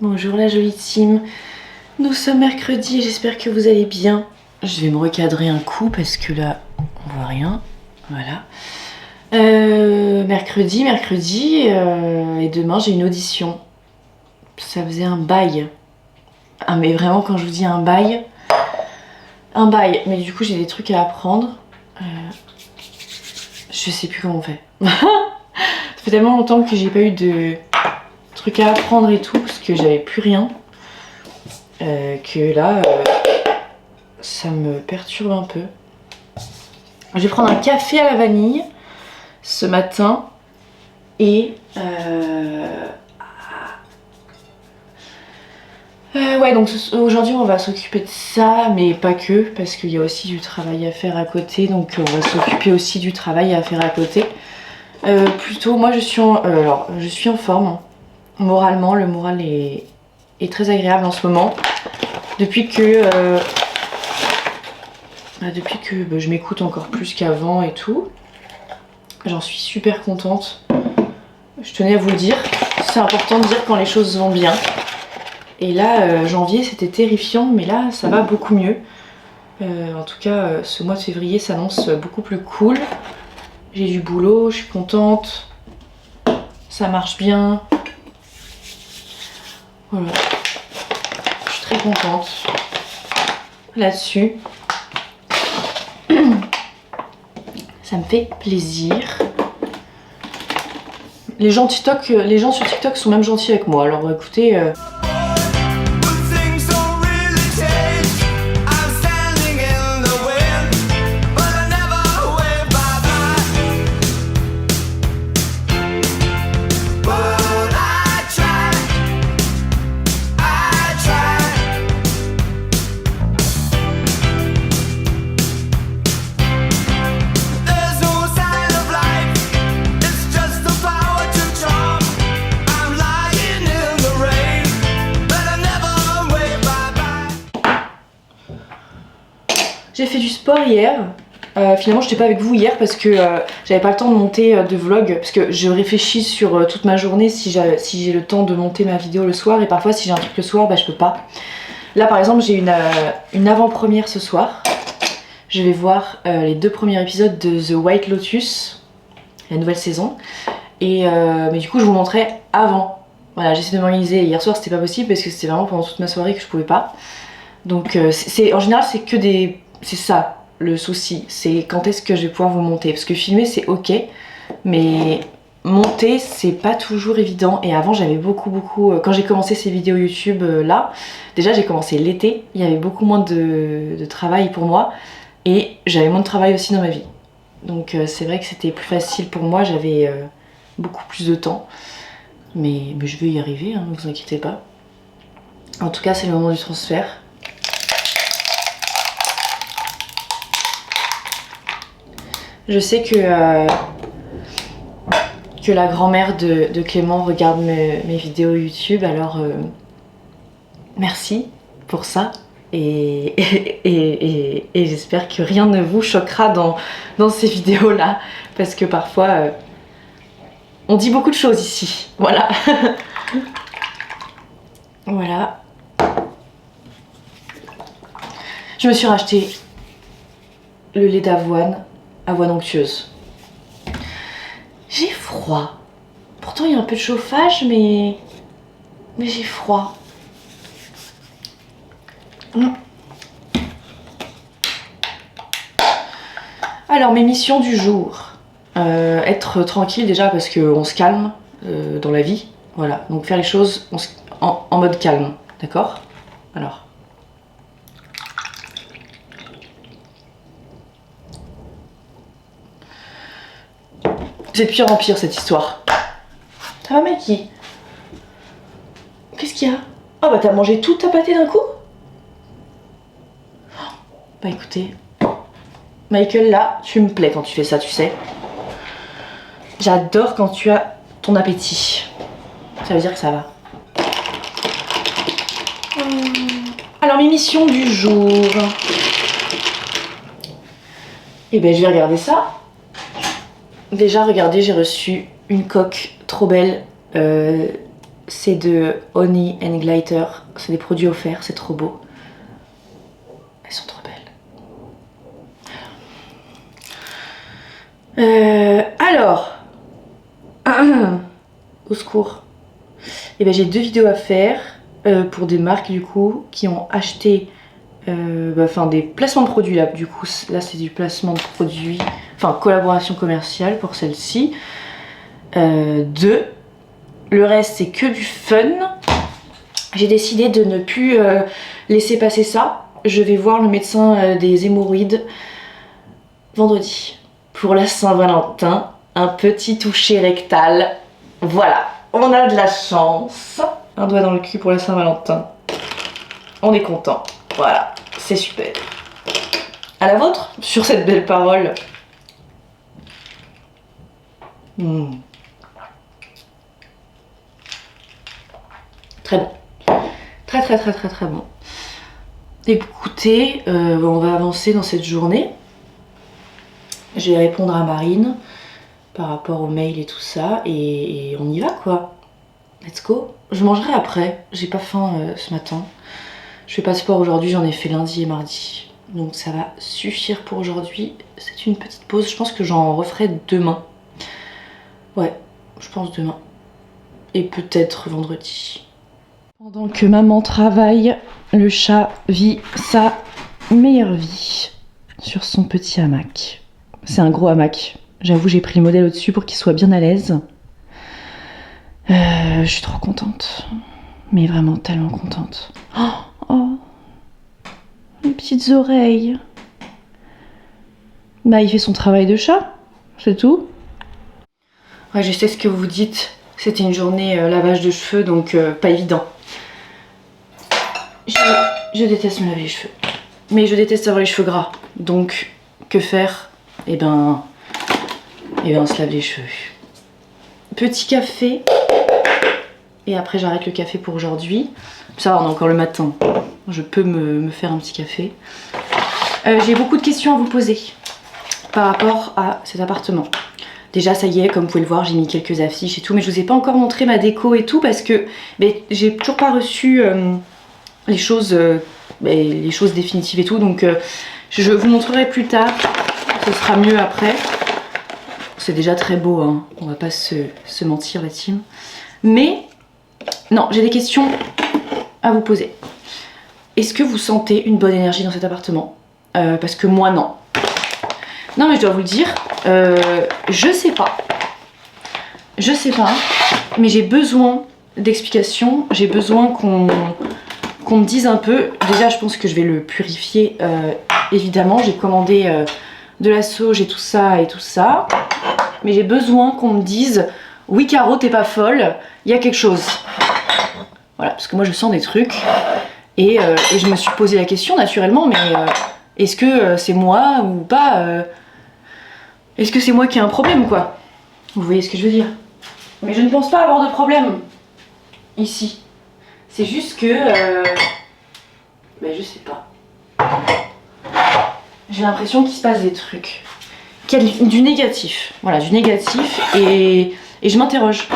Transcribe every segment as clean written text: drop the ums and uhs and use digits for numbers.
Bonjour la jolie team, nous sommes mercredi et j'espère que vous allez bien. Je vais me recadrer un coup parce que là on voit rien, voilà. Mercredi et demain j'ai une audition. Ça faisait un bail. Ah mais vraiment quand je vous dis un bail, mais du coup j'ai des trucs à apprendre. Je sais plus comment on fait. Ça fait tellement longtemps que j'ai pas eu de trucs à apprendre et tout parce que j'avais plus rien. Que là ça me perturbe un peu. Je vais prendre un café à la vanille ce matin et ouais, donc aujourd'hui on va s'occuper de ça, mais pas que, parce qu'il y a aussi du travail à faire à côté, donc on va s'occuper aussi du travail à faire à côté. Plutôt, moi je suis en forme, moralement, le moral est très agréable en ce moment, depuis que je m'écoute encore plus qu'avant et tout. J'en suis super contente. Je tenais à vous le dire, c'est important de dire quand les choses vont bien. Et là, janvier c'était terrifiant, mais là ça va beaucoup mieux. En tout cas, ce mois de février s'annonce beaucoup plus cool. J'ai du boulot, je suis contente. Ça marche bien. Voilà. Je suis très contente là-dessus. Ça me fait plaisir. Les gens sur TikTok sont même gentils avec moi. Alors écoutez... J'ai fait du sport hier. Finalement j'étais pas avec vous hier parce que j'avais pas le temps de monter de vlog, parce que je réfléchis sur toute ma journée si j'ai le temps de monter ma vidéo le soir, et parfois si j'ai un truc le soir bah je peux pas. Là par exemple j'ai une avant-première ce soir. Je vais voir les 2 premiers épisodes de The White Lotus, la nouvelle saison, et mais du coup je vous montrerai avant. Voilà, j'essaie de m'organiser. Hier soir c'était pas possible parce que c'était vraiment pendant toute ma soirée que je pouvais pas. Donc en général c'est que des... C'est ça le souci, c'est quand est-ce que je vais pouvoir vous monter. Parce que filmer c'est ok, mais monter c'est pas toujours évident. Et avant j'avais beaucoup, quand j'ai commencé ces vidéos YouTube là, déjà j'ai commencé l'été, il y avait beaucoup moins de travail pour moi. Et j'avais moins de travail aussi dans ma vie. Donc c'est vrai que c'était plus facile pour moi, j'avais beaucoup plus de temps. Mais je vais y arriver, hein, ne vous inquiétez pas. En tout cas c'est le moment du transfert. Je sais que la grand-mère de Clément regarde mes vidéos YouTube, alors merci pour ça. Et j'espère que rien ne vous choquera dans ces vidéos là, parce que parfois on dit beaucoup de choses ici, voilà. Voilà. Je me suis racheté le lait d'avoine, avoine onctueuse. J'ai froid, pourtant il y a un peu de chauffage, mais j'ai froid. Alors mes missions du jour, être tranquille déjà parce qu'on se calme dans la vie, voilà, donc faire les choses en mode calme, d'accord? Alors c'est de pire en pire cette histoire. Ça va Mikey? Qu'est-ce qu'il y a? Oh bah t'as mangé toute ta pâtée d'un coup? Bah écoutez, Michael là, tu me plais quand tu fais ça, tu sais. J'adore quand tu as ton appétit. Ça veut dire que ça va. Alors mes missions du jour. Et ben je vais regarder ça. Déjà regardez, j'ai reçu une coque trop belle c'est de Honey and Glitter. C'est des produits offerts, c'est trop beau. Elles sont trop belles. Alors, au secours. Et ben j'ai 2 vidéos à faire pour des marques du coup qui ont acheté des placements de produits là. Du coup là c'est du placement de produits, enfin collaboration commerciale pour celle-ci. 2. Le reste c'est que du fun. J'ai décidé de ne plus laisser passer ça. Je vais voir le médecin des hémorroïdes vendredi pour la Saint-Valentin. Un petit toucher rectal. Voilà, on a de la chance. Un doigt dans le cul pour la Saint-Valentin. On est content. Voilà, c'est super. À la vôtre, sur cette belle parole. Très bon. Très bon. Écoutez, on va avancer dans cette journée. Je vais répondre à Marine par rapport au mail et tout ça, et on y va quoi. Let's go. Je mangerai après, j'ai pas faim ce matin. Je fais pas de sport aujourd'hui, j'en ai fait lundi et mardi. Donc ça va suffire pour aujourd'hui. C'est une petite pause, je pense que j'en referai demain. Ouais, je pense demain. Et peut-être vendredi. Pendant que maman travaille, le chat vit sa meilleure vie sur son petit hamac. C'est un gros hamac. J'avoue, j'ai pris le modèle au-dessus pour qu'il soit bien à l'aise. Je suis trop contente. Mais vraiment tellement contente. Oh, les petites oreilles. Bah, il fait son travail de chat, c'est tout. Ouais, je sais ce que vous dites. C'était une journée lavage de cheveux, donc pas évident. Je déteste me laver les cheveux. Mais je déteste avoir les cheveux gras. Donc, que faire? Eh ben, on se lave les cheveux. Petit café. Et après, j'arrête le café pour aujourd'hui. Ça va, on est encore le matin. Je peux me faire un petit café. J'ai beaucoup de questions à vous poser par rapport à cet appartement. Déjà, ça y est, comme vous pouvez le voir, j'ai mis quelques affiches et tout. Mais je vous ai pas encore montré ma déco et tout parce que j'ai toujours pas reçu les choses définitives et tout. Donc, je vous montrerai plus tard. Ce sera mieux après. C'est déjà très beau, hein. On va pas se mentir la team. Mais, non, j'ai des questions à vous poser. Est-ce que vous sentez une bonne énergie dans cet appartement? Parce que moi, non. Non, mais je dois vous le dire, je sais pas. Je sais pas, mais j'ai besoin d'explications. J'ai besoin qu'on me dise un peu. Déjà, je pense que je vais le purifier, évidemment. J'ai commandé de la sauge et tout ça. Mais j'ai besoin qu'on me dise, oui Caro, t'es pas folle, il y a quelque chose. Voilà, parce que moi je sens des trucs. Et je me suis posé la question naturellement, mais est-ce que c'est moi ou pas Est-ce que c'est moi qui ai un problème quoi? Vous voyez ce que je veux dire? Mais je ne pense pas avoir de problème ici. C'est juste que... je sais pas. J'ai l'impression qu'il se passe des trucs. Qu'il y a du négatif. Voilà, du négatif et je m'interroge.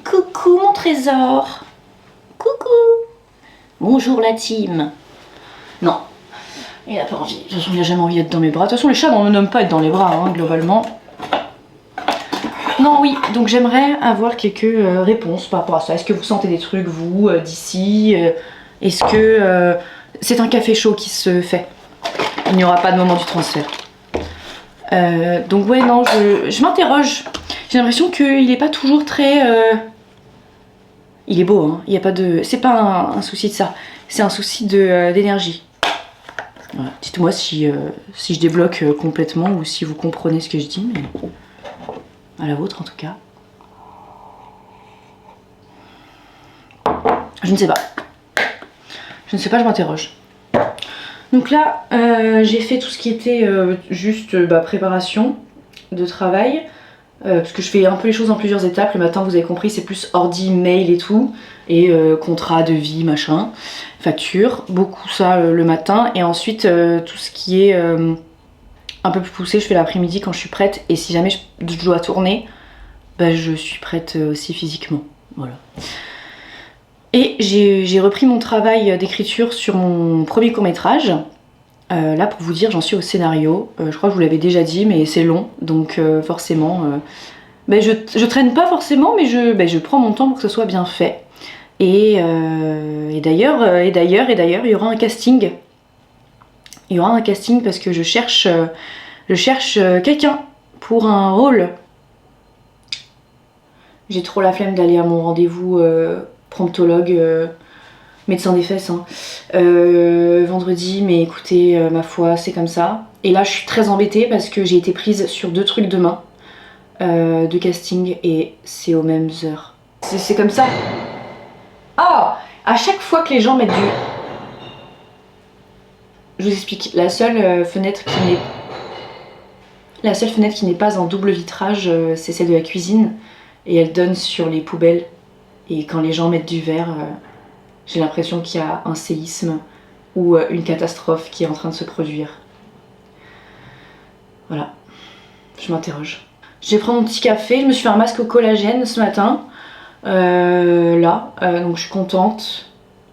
Coucou mon trésor. Coucou. Bonjour la team. Non, il n'a pas envie. De toute façon, il n'a jamais envie d'être dans mes bras. De toute façon, les chats n'aiment pas être dans les bras, hein, globalement. Non, oui, donc j'aimerais avoir quelques réponses par rapport à ça. Est-ce que vous sentez des trucs, vous, d'ici Est-ce que c'est un café chaud qui se fait? Il n'y aura pas de moment du transfert. Donc ouais, non, je m'interroge. J'ai l'impression qu'il n'est pas toujours très... Il est beau, hein. Il y a pas de... C'est pas un souci de ça. C'est un souci d'énergie. Voilà. Dites-moi si je débloque complètement ou si vous comprenez ce que je dis. Mais... à la vôtre en tout cas. Je ne sais pas. Je ne sais pas, je m'interroge. Donc là, j'ai fait tout ce qui était juste préparation de travail. Parce que je fais un peu les choses en plusieurs étapes. Le matin, vous avez compris, c'est plus ordi, mail et tout. Et contrat, devis, machin, facture. Beaucoup ça le matin. Et ensuite, tout ce qui est un peu plus poussé, je fais l'après-midi quand je suis prête. Et si jamais je dois tourner, je suis prête aussi physiquement. voilà. Et j'ai repris mon travail d'écriture sur mon premier court-métrage. Là, pour vous dire, j'en suis au scénario. Je crois que je vous l'avais déjà dit, mais c'est long, donc forcément... je traîne pas forcément, mais je prends mon temps pour que ce soit bien fait. Et d'ailleurs, il y aura un casting. Il y aura un casting parce que je cherche quelqu'un pour un rôle. J'ai trop la flemme d'aller à mon rendez-vous promptologue, médecin des fesses, hein. Vendredi, mais écoutez, ma foi, c'est comme ça. Et là, je suis très embêtée parce que j'ai été prise sur 2 trucs demain de casting et c'est aux mêmes heures. C'est comme ça. Ah, à chaque fois que les gens mettent du... Je vous explique, la seule fenêtre qui n'est pas en double vitrage, c'est celle de la cuisine. Et elle donne sur les poubelles. Et quand les gens mettent du verre, j'ai l'impression qu'il y a un séisme ou une catastrophe qui est en train de se produire. Voilà, je m'interroge. Je vais prendre mon petit café, je me suis fait un masque au collagène ce matin. Donc je suis contente.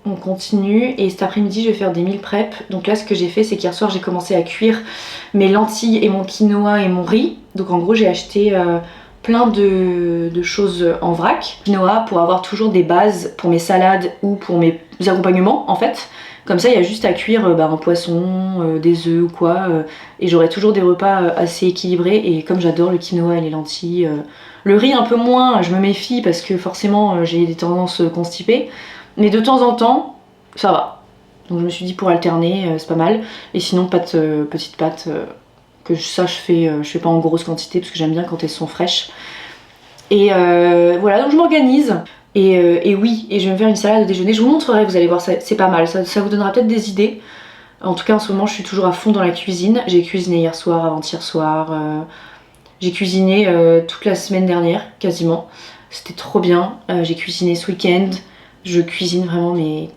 On continue et cet après-midi je vais faire des meal prep. Donc là ce que j'ai fait c'est qu'hier soir j'ai commencé à cuire mes lentilles et mon quinoa et mon riz. Donc en gros j'ai acheté plein de choses en vrac. Quinoa pour avoir toujours des bases pour mes salades ou pour mes accompagnements en fait. Comme ça il y a juste à cuire un poisson, des œufs ou quoi. Et j'aurai toujours des repas assez équilibrés. Et comme j'adore le quinoa et les lentilles, le riz un peu moins, je me méfie parce que forcément j'ai des tendances constipées. Mais de temps en temps, ça va. Donc je me suis dit pour alterner, c'est pas mal. Et sinon, petites pâtes, que ça je fais pas en grosse quantité parce que j'aime bien quand elles sont fraîches. Et voilà, donc je m'organise. Et oui, et je vais me faire une salade de déjeuner. Je vous montrerai, vous allez voir, c'est pas mal. Ça vous donnera peut-être des idées. En tout cas, en ce moment, je suis toujours à fond dans la cuisine. J'ai cuisiné hier soir, avant-hier soir. J'ai cuisiné toute la semaine dernière, quasiment. C'était trop bien. J'ai cuisiné ce week-end. Je cuisine vraiment mais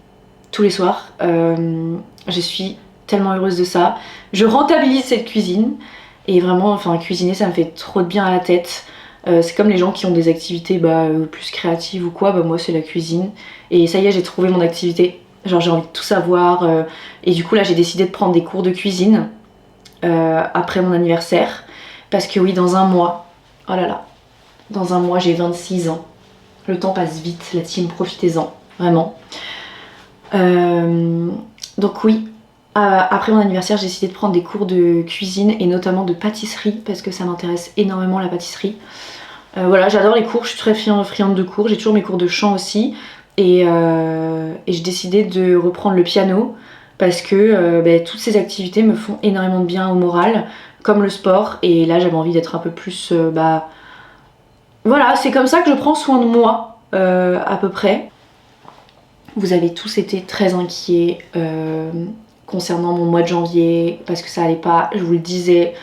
tous les soirs. Je suis tellement heureuse de ça. Je rentabilise cette cuisine. Et vraiment, enfin cuisiner ça me fait trop de bien à la tête. C'est comme les gens qui ont des activités plus créatives ou quoi, moi c'est la cuisine. Et ça y est, j'ai trouvé mon activité. Genre j'ai envie de tout savoir. Et du coup là j'ai décidé de prendre des cours de cuisine après mon anniversaire. Parce que oui, dans un mois, oh là là, dans un mois j'ai 26 ans. Le temps passe vite, la team, profitez-en, vraiment. Donc oui, après mon anniversaire, j'ai décidé de prendre des cours de cuisine et notamment de pâtisserie parce que ça m'intéresse énormément la pâtisserie. Voilà, j'adore les cours, je suis très friande de cours, j'ai toujours mes cours de chant aussi. Et j'ai décidé de reprendre le piano parce que toutes ces activités me font énormément de bien au moral, comme le sport. Et là, j'avais envie d'être un peu plus... Voilà, c'est comme ça que je prends soin de moi, à peu près. Vous avez tous été très inquiets concernant mon mois de janvier, parce que ça allait pas, je vous le disais.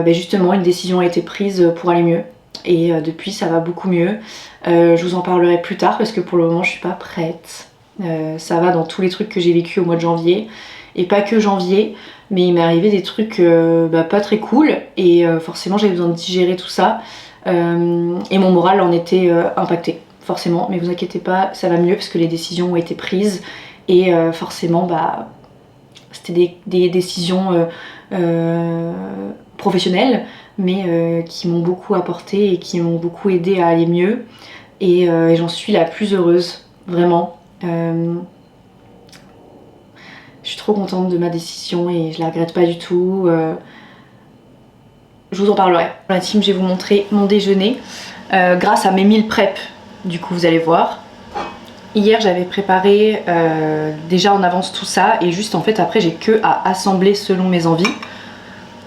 Justement, une décision a été prise pour aller mieux. Et depuis, ça va beaucoup mieux. Je vous en parlerai plus tard, parce que pour le moment, je suis pas prête. Ça va dans tous les trucs que j'ai vécu au mois de janvier. Et pas que janvier, mais il m'est arrivé des trucs pas très cool. Et forcément, j'avais besoin de digérer tout ça. Et mon moral en était impacté, forcément, mais vous inquiétez pas, ça va mieux parce que les décisions ont été prises et forcément c'était des décisions professionnelles mais qui m'ont beaucoup apporté et qui m'ont beaucoup aidé à aller mieux et j'en suis la plus heureuse, vraiment. Je suis trop contente de ma décision et je la regrette pas du tout. Je vous en parlerai. Dans la team, je vais vous montrer mon déjeuner grâce à mes meal prep. Du coup, vous allez voir. Hier, j'avais préparé déjà en avance tout ça et juste en fait après, j'ai que à assembler selon mes envies.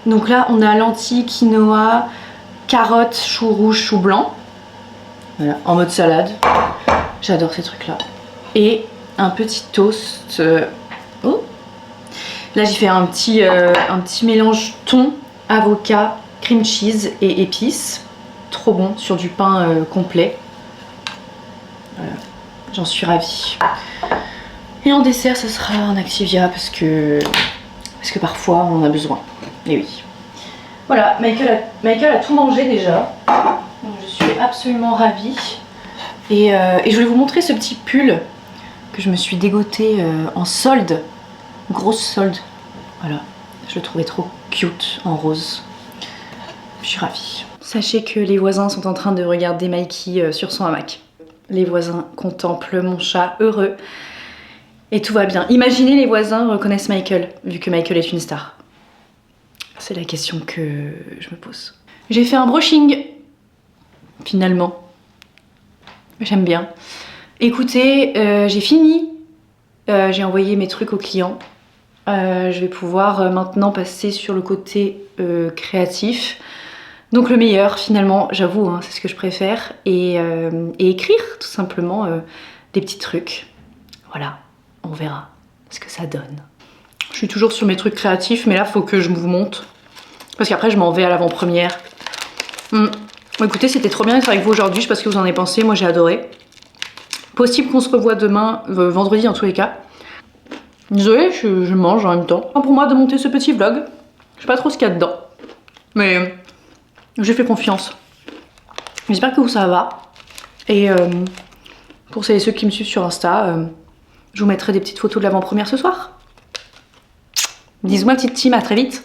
Donc là, on a lentilles, quinoa, carottes, choux rouges, choux blancs. Voilà, en mode salade. J'adore ces trucs-là. Et un petit toast. Oh. Là, j'ai fait un petit mélange thon, avocat, cream cheese et épices. Trop bon sur du pain complet. Voilà, j'en suis ravie. Et en dessert, ce sera un Activia parce que parfois on en a besoin. Et oui. Voilà, Michael a tout mangé déjà. Donc je suis absolument ravie. Et je voulais vous montrer ce petit pull que je me suis dégoté en solde, grosse solde. Voilà, je le trouvais trop cute en rose. Je suis ravie. Sachez que les voisins sont en train de regarder Mikey sur son hamac. Les voisins contemplent mon chat heureux. Et tout va bien. Imaginez les voisins reconnaissent Michael, vu que Michael est une star. C'est la question que je me pose. J'ai fait un brushing, finalement. J'aime bien. Écoutez, j'ai fini. J'ai envoyé mes trucs aux clients. Je vais pouvoir maintenant passer sur le côté créatif. Donc le meilleur, finalement, j'avoue, hein, c'est ce que je préfère. Et écrire, tout simplement, des petits trucs. Voilà, on verra ce que ça donne. Je suis toujours sur mes trucs créatifs, mais là, faut que je vous monte. Parce qu'après, je m'en vais à l'avant-première. Écoutez, c'était trop bien d'être avec vous aujourd'hui. Je sais pas ce que vous en avez pensé. Moi, j'ai adoré. Possible qu'on se revoie demain, vendredi en tous les cas. Désolée, je mange en même temps. Pour moi de monter ce petit vlog. Je sais pas trop ce qu'il y a dedans. Mais j'ai fait confiance. J'espère que ça va. Et pour celles et ceux qui me suivent sur Insta, je vous mettrai des petites photos de l'avant-première ce soir. Bisous ma petite team, à très vite.